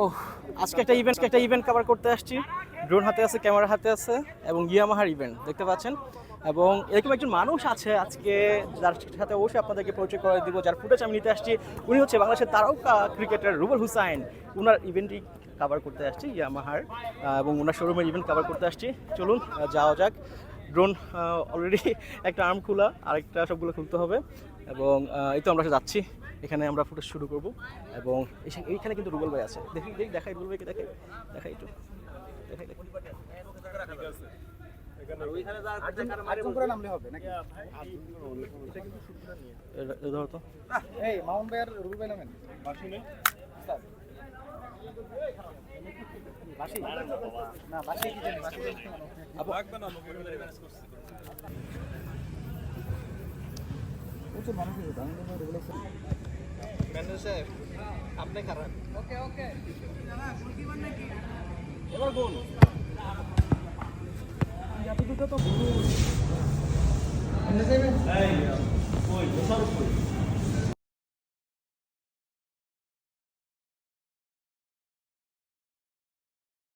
ওহ, আজকে একটা event cover করতে আসছি। ড্রোন হাতে আছে, ক্যামেরা হাতে আছে এবং ইয়ামাহার ইভেন্ট দেখতে পাচ্ছেন। এবং এরকম একজন মানুষ আছে আজকে, যার সাথে অবশ্যই আপনাদেরকে পরিচয় করে দিব, যার ফুটেজ আমি নিতে আসছি। উনি হচ্ছে বাংলাদেশের তারকা ক্রিকেটার রুবেল হুসাইন। ওনার ইভেন্টই কভার করতে আসছি ইয়ামাহার, এবং ওনার শোরুমের ইভেন্ট কভার করতে আসছি। চলুন যাওয়া যাক। ড্রোন অলরেডি একটা আর্ম খোলা, আরেকটা সবগুলো খুলতে হবে। এবং এই তো আমরা যাচ্ছি, এখানে আমরা ফুটেজ শুরু করব। এবং এইখানে কিন্তু রুবেল ভাই আছে, দেখি দেখাই রুবেল ভাইকে, দেখাই একটু দেখাই। ধরো তো আপনি খারাপ। ওকে ওকে, এবার গোল। এত দুটো তো